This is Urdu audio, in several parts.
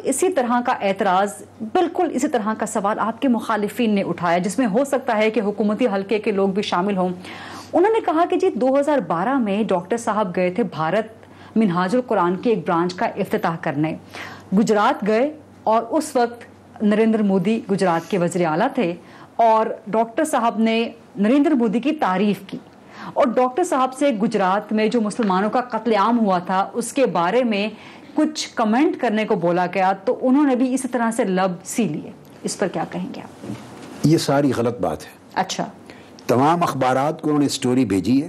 اسی طرح کا اعتراض، بالکل اسی طرح کا سوال آپ کے مخالفین نے اٹھایا، جس میں ہو سکتا ہے کہ حکومتی حلقے کے لوگ بھی شامل ہوں. انہوں نے کہا کہ جی 2012 میں ڈاکٹر صاحب گئے تھے بھارت منہاج القرآن کی ایک برانچ کا افتتاح کرنے، گجرات گئے اور اس وقت نریندر مودی گجرات کے وزیر اعلیٰ تھے، اور ڈاکٹر صاحب نے نریندر مودی کی تعریف کی، اور ڈاکٹر صاحب سے گجرات میں جو مسلمانوں کا قتل عام ہوا تھا اس کے بارے میں کچھ کمنٹ کرنے کو بولا گیا، تو انہوں نے بھی اسی طرح سے لب سی لیے. اس پر کیا کہیں گے آپ؟ یہ ساری غلط بات ہے. اچھا، تمام اخبارات کو انہوں نے سٹوری بھیجی ہے،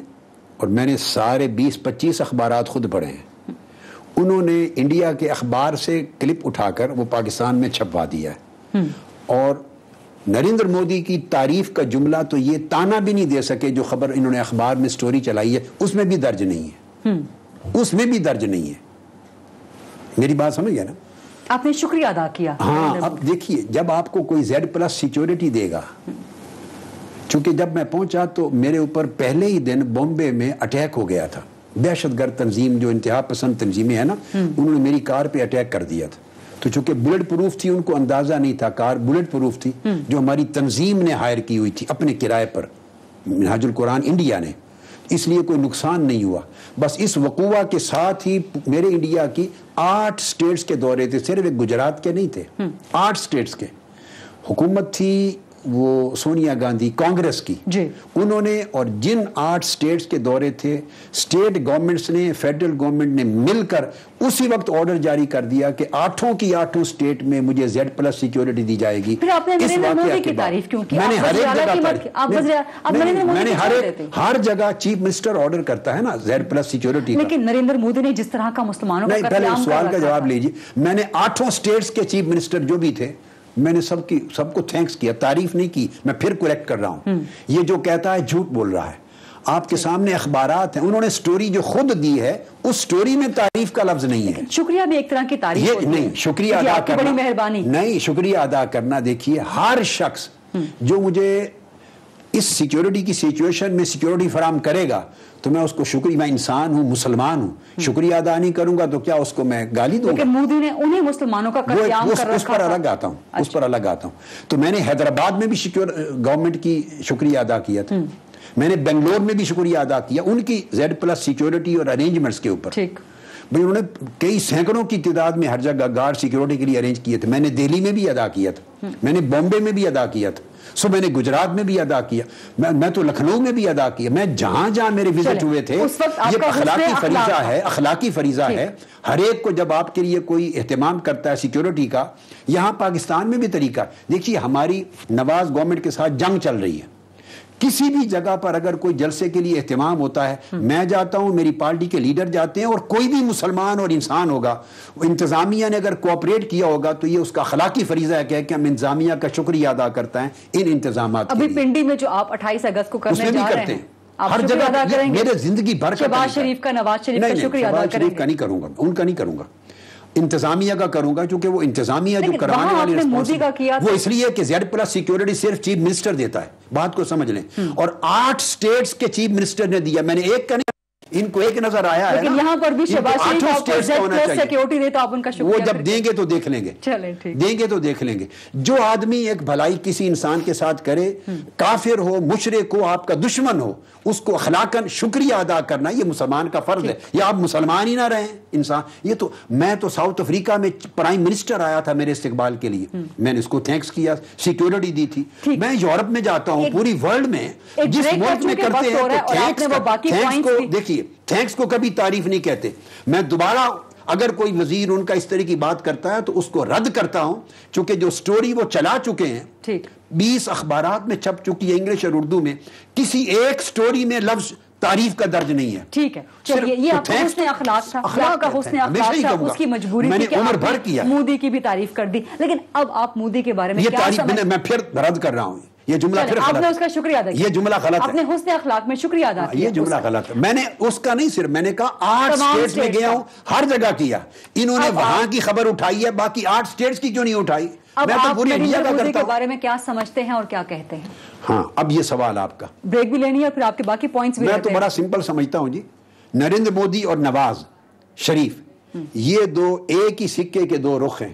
اور میں نے سارے 20-25 اخبارات خود پڑھے ہیں. انہوں نے انڈیا کے اخبار سے کلپ اٹھا کر وہ پاکستان میں چھپوا دیا ہے، اور نریندر مودی کی تعریف کا جملہ تو یہ تانا بھی نہیں دے سکے جو خبر انہوں نے اخبار میں سٹوری چلائی ہے، اس میں بھی درج نہیں ہے. اس میں بھی درج نہیں ہے. میری بات سمجھ گیا نا؟ آپ نے شکریہ ادا کیا. ہاں، اب دیکھیے، جب آپ کو کوئی Z+ سیکیورٹی دے گا، چونکہ جب میں پہنچا تو میرے اوپر پہلے ہی دن بامبے میں اٹیک ہو گیا تھا. دہشت گرد تنظیم جو انتہا پسند تنظیمیں ہیں نا، انہوں نے میری کار پہ اٹیک کر دیا تھا. تو چونکہ بلٹ پروف تھی، ان کو اندازہ نہیں تھا، کار بلٹ پروف تھی، جو ہماری تنظیم نے ہائر کی ہوئی تھی اپنے کرائے پر، منہاج القرآن انڈیا نے، اس لیے کوئی نقصان نہیں ہوا. بس اس وقوع کے ساتھ ہی میرے انڈیا کی 8 سٹیٹس کے دورے تھے، صرف ایک گجرات کے نہیں تھے، 8 سٹیٹس کے. حکومت تھی وہ سونیا گاندھی کانگریس کی، انہوں نے، اور جن 8 سٹیٹس کے دورے تھے، سٹیٹ گورنمنٹس نے، فیڈرل گورنمنٹ نے مل کر اسی وقت آرڈر جاری کر دیا کہ 8 کی 8 سٹیٹ میں مجھے Z+ سیکیورٹی دی جائے گی. پھر آپ نے نریندر مودی کی تعریف کیوں کی؟ میں نے ہر جگہ چیف منسٹر آرڈر کرتا ہے نا Z+ سیکیورٹی کا. لیکن نریندر مودی نے جس طرح کا مسلمانوں کا قتل عام سوال کا جواب لیجیے. میں نے 8 سٹیٹس کے چیف منسٹر جو بھی تھے، میں نے سب کو تھینکس کیا، تعریف نہیں کی. میں پھر کریکٹ کر رہا ہوں، یہ جو کہتا ہے جھوٹ بول رہا ہے. آپ کے سامنے اخبارات ہیں، انہوں نے سٹوری جو خود دی ہے اس سٹوری میں تعریف کا لفظ نہیں ہے. شکریہ بھی ایک طرح کی تعریف ہوتی ہے. نہیں، شکریہ ادا کرنا، بڑی مہربانی. نہیں، شکریہ ادا کرنا. دیکھیے، ہر شخص جو مجھے اس سیکیورٹی کی سچویشن میں سیکیورٹی فراہم کرے گا تو میں اس کو شکریہ، میں انسان ہوں، مسلمان ہوں، شکریہ ادا نہیں کروں گا تو کیا اس کو میں گالی دوں گا؟ لیکن مودی نے انہیں مسلمانوں کا قتل عام کر رکھا تھا. اس پر الگ آتا ہوں، اس پر الگ آتا ہوں. تو میں نے حیدرآباد میں بھی گورنمنٹ کی شکریہ ادا کیا تھا، میں نے بنگلور میں بھی شکریہ ادا کیا ان کی Z+ سیکیورٹی اور ارینجمنٹس کے اوپر. بھئی انہوں نے کئی سینکڑوں کی تعداد میں ہر جگہ گارڈ سیکیورٹی کے لیے ارینج کیے تھے. میں نے دہلی میں بھی ادا کیا تھا، میں نے بامبے میں بھی ادا کیا تھا، میں نے گجرات میں بھی ادا کیا، میں تو لکھنؤ میں بھی ادا کیا. میں جہاں جہاں میرے وزٹ ہوئے تھے، یہ اخلاقی فریضہ ہے، اخلاقی فریضہ ہے ہر ایک کو. جب آپ کے لیے کوئی اہتمام کرتا ہے سیکیورٹی کا، یہاں پاکستان میں بھی طریقہ. دیکھیے، ہماری نواز گورنمنٹ کے ساتھ جنگ چل رہی ہے. کسی بھی جگہ پر اگر کوئی جلسے کے لیے اہتمام ہوتا ہے، میں جاتا ہوں، میری پارٹی کے لیڈر جاتے ہیں، اور کوئی بھی مسلمان اور انسان ہوگا، انتظامیہ نے اگر کوآپریٹ کیا ہوگا تو یہ اس کا اخلاقی فریضہ ہے کہ ہم انتظامیہ کا شکریہ ادا کرتا ہے ان انتظامات. ابھی پنڈی میں جو آپ 28 اگست کو کرنے جا رہے ہیں، ہر جگہ میرے زندگی بھر کا شہباز شریف کا، نواز شریف کا شکریہ ادا کریں گے. کا نہیں کروں گا، ان کا نہیں کروں گا، انتظامیہ کا کروں گا، کیونکہ وہ انتظامیہ جو کروانے والے وہ اس لیے کہ Z+ سیکیورٹی صرف چیف منسٹر دیتا ہے. بات کو سمجھ لیں. اور 8 سٹیٹس کے چیف منسٹر نے دیا، میں نے ایک کا نہیں، ان کو ایک نظر آیا ہے. لیکن یہاں پر بھی شہباز شریف آپ کو Z+ سیکیورٹی دیتا، آپ ان کا شکریہ. وہ جب دیں گے تو دیکھ لیں گے، دیں گے تو دیکھ لیں گے. جو آدمی ایک بھلائی کسی انسان کے ساتھ کرے، کافر ہو، مشرک ہو، آپ کا دشمن ہو، اس کو اخلاقاً شکریہ ادا کرنا یہ مسلمان کا فرض ہے. یا آپ مسلمان ہی نہ رہیں انسان. یہ تو میں تو ساؤتھ افریقہ میں پرائم منسٹر آیا تھا میرے استقبال کے لیے، میں نے اس کو تھینکس کیا، سیکیورٹی دی تھی. میں یورپ میں جاتا ہوں، پوری ورلڈ میں جس ملک میں کرتے ہیں تو دیکھیے، تھینکس کو کبھی تعریف نہیں کہتے. میں دوبارہ اگر کوئی وزیر ان کا اس طرح کی بات کرتا ہے تو اس کو رد کرتا ہوں، چونکہ جو سٹوری وہ چلا چکے ہیں، 20 اخبارات میں چھپ چکی ہے انگلش اور اردو میں، کسی ایک سٹوری میں لفظ تعریف کا درج نہیں ہے. ٹھیک ہے، چلیے، یہ آپ کا حسن اخلاق تھا، آپ کا حسن اخلاق تھا، اس کی مجبوری تھی کہ آپ مودی کی بھی تعریف کر دی. لیکن اب آپ مودی کے بارے میں کیا سمجھتے ہیں؟ میں پھر رد کر رہا ہوں. یہ جملہ پھر آپ نے اس کا شکریہ ادا کیا، یہ جملہ غلط ہے. اپنے حسن اخلاق میں شکریہ ادا کیا، یہ جملہ غلط ہے. میں نے اس کا نہیں، صرف میں نے کہا 8 سٹیٹس میں گیا ہوں، ہر جگہ کیا. انہوں نے وہاں کی خبر اٹھائی ہے، باقی 8 سٹیٹس کی کیوں نہیں اٹھائی؟ اب آپ نریندر مودی کے بارے میں کیا سمجھتے ہیں اور کیا کہتے ہیں؟ ہاں، اب یہ سوال آپ کا، بریک بھی لینی ہے، پھر آپ کے باقی پوائنٹس بھی. میں تو بڑا سمپل سمجھتا ہوں جی. نریندر مودی اور نواز شریف، یہ دو ایک ہی سکے کے 2 رخ ہیں.